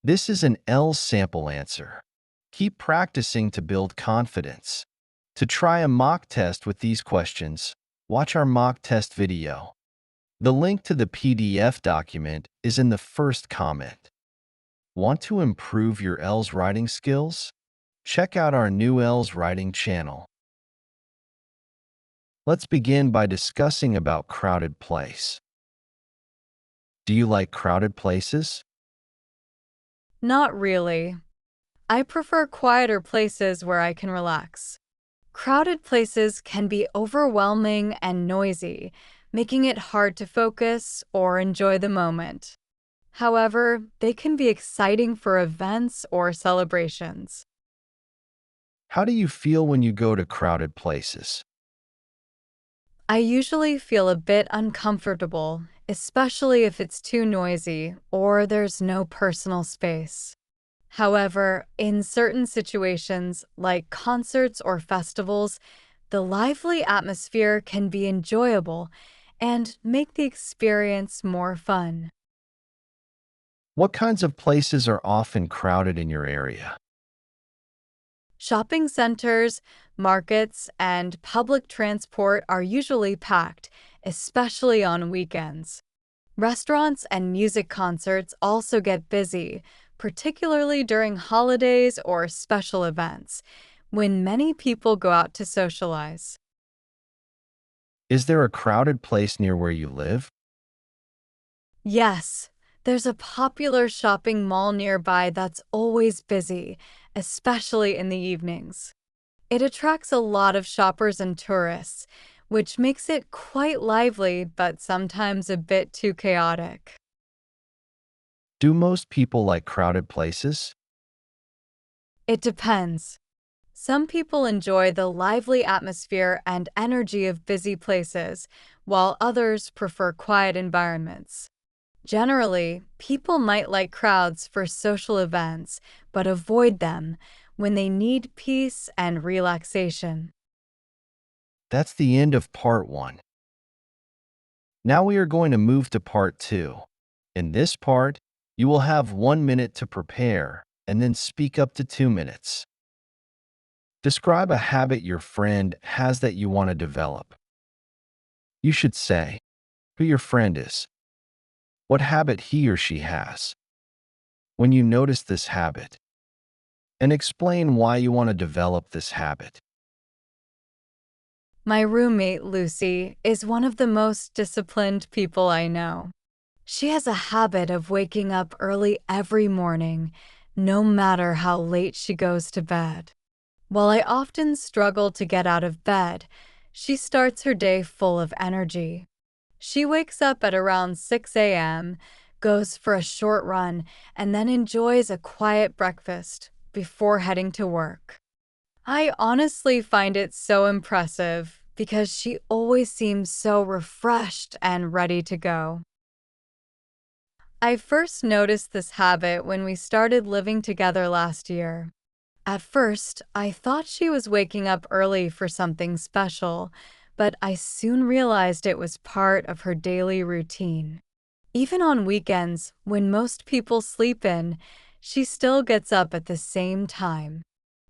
This is an IELTS sample answer. Keep practicing to build confidence. To try a mock test with these questions, watch our mock test video. The link to the PDF document is in the first comment. Want to improve your IELTS writing skills? Check out our new IELTS writing channel. Let's begin by discussing about crowded place. Do you like crowded places? Not really. I prefer quieter places where I can relax. Crowded places can be overwhelming and noisy, making it hard to focus or enjoy the moment. However, they can be exciting for events or celebrations. How do you feel when you go to crowded places? I usually feel a bit uncomfortable, especially if it's too noisy or there's no personal space. However, in certain situations, like concerts or festivals, the lively atmosphere can be enjoyable and make the experience more fun. What kinds of places are often crowded in your area? Shopping centers, markets, and public transport are usually packed, especially on weekends. Restaurants and music concerts also get busy, particularly during holidays or special events, when many people go out to socialize. Is there a crowded place near where you live? Yes, there's a popular shopping mall nearby that's always busy, especially in the evenings. It attracts a lot of shoppers and tourists, which makes it quite lively but sometimes a bit too chaotic. Do most people like crowded places? It depends. Some people enjoy the lively atmosphere and energy of busy places, while others prefer quiet environments. Generally, people might like crowds for social events, but avoid them when they need peace and relaxation. That's the end of part 1. Now we are going to move to part 2. In this part, you will have 1 minute to prepare and then speak up to 2 minutes. Describe a habit your friend has that you want to develop. You should say who your friend is, what habit he or she has, when you notice this habit, and explain why you want to develop this habit. My roommate, Lucy, is one of the most disciplined people I know. She has a habit of waking up early every morning, no matter how late she goes to bed. While I often struggle to get out of bed, she starts her day full of energy. She wakes up at around 6 a.m., goes for a short run, and then enjoys a quiet breakfast before heading to work. I honestly find it so impressive because she always seems so refreshed and ready to go. I first noticed this habit when we started living together last year. At first, I thought she was waking up early for something special, but I soon realized it was part of her daily routine. Even on weekends, when most people sleep in, she still gets up at the same time.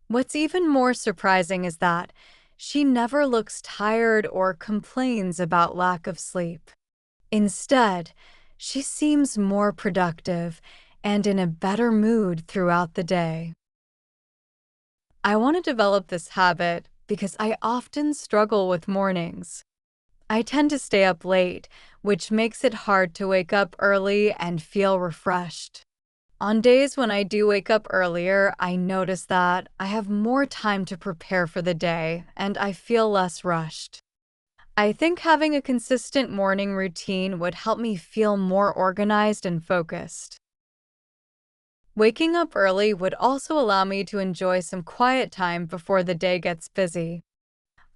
What's even more surprising is that she never looks tired or complains about lack of sleep. Instead, she seems more productive and in a better mood throughout the day. I want to develop this habit because I often struggle with mornings. I tend to stay up late, which makes it hard to wake up early and feel refreshed. On days when I do wake up earlier, I notice that I have more time to prepare for the day and I feel less rushed. I think having a consistent morning routine would help me feel more organized and focused. Waking up early would also allow me to enjoy some quiet time before the day gets busy.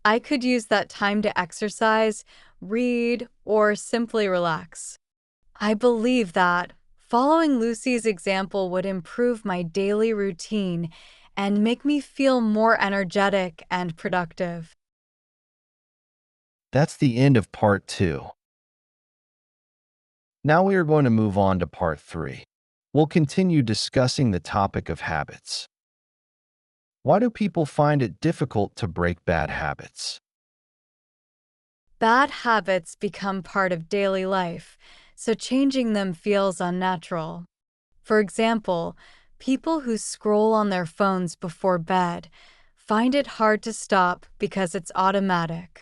I could use that time to exercise, read, or simply relax. I believe that following Lucy's example would improve my daily routine and make me feel more energetic and productive. That's the end of part 2. Now we are going to move on to part 3. We'll continue discussing the topic of habits. Why do people find it difficult to break bad habits? Bad habits become part of daily life, so changing them feels unnatural. For example, people who scroll on their phones before bed find it hard to stop because it's automatic.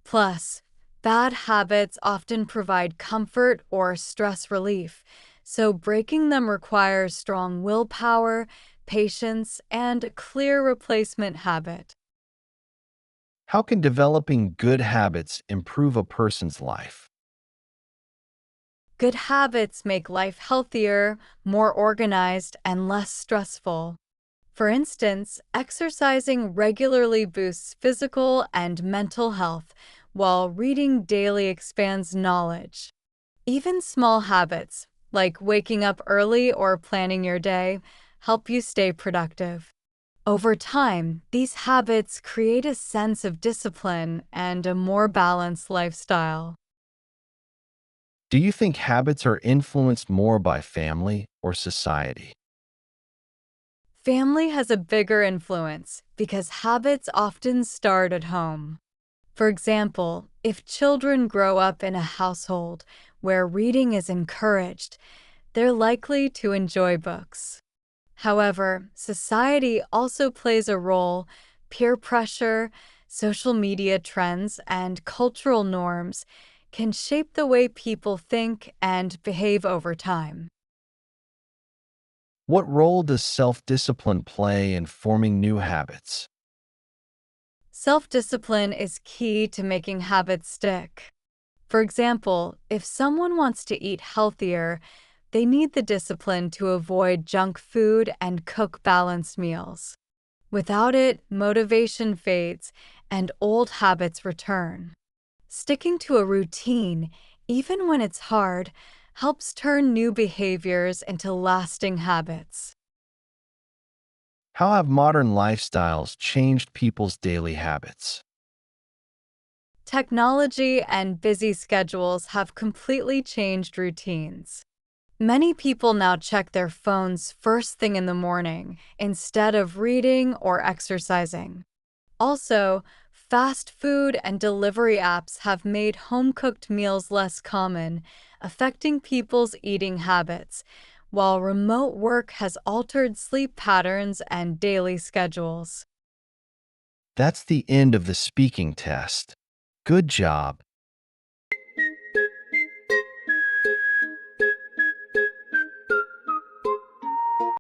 Plus, bad habits often provide comfort or stress relief, so breaking them requires strong willpower, patience, and a clear replacement habit. How can developing good habits improve a person's life? Good habits make life healthier, more organized, and less stressful. For instance, exercising regularly boosts physical and mental health, while reading daily expands knowledge. Even small habits, like waking up early or planning your day, help you stay productive. Over time, these habits create a sense of discipline and a more balanced lifestyle. Do you think habits are influenced more by family or society? Family has a bigger influence because habits often start at home. For example, if children grow up in a household where reading is encouraged, they're likely to enjoy books. However, society also plays a role. Peer pressure, social media trends, and cultural norms can shape the way people think and behave over time. What role does self-discipline play in forming new habits? Self discipline is key to making habits stick. For example, if someone wants to eat healthier, they need the discipline to avoid junk food and cook balanced meals. Without it, motivation fades and old habits return. Sticking to a routine, even when it's hard, helps turn new behaviors into lasting habits. How have modern lifestyles changed people's daily habits? Technology and busy schedules have completely changed routines. Many people now check their phones first thing in the morning instead of reading or exercising. Also, fast food and delivery apps have made home cooked meals less common, affecting people's eating habits, while remote work has altered sleep patterns and daily schedules. That's the end of the speaking test. Good job.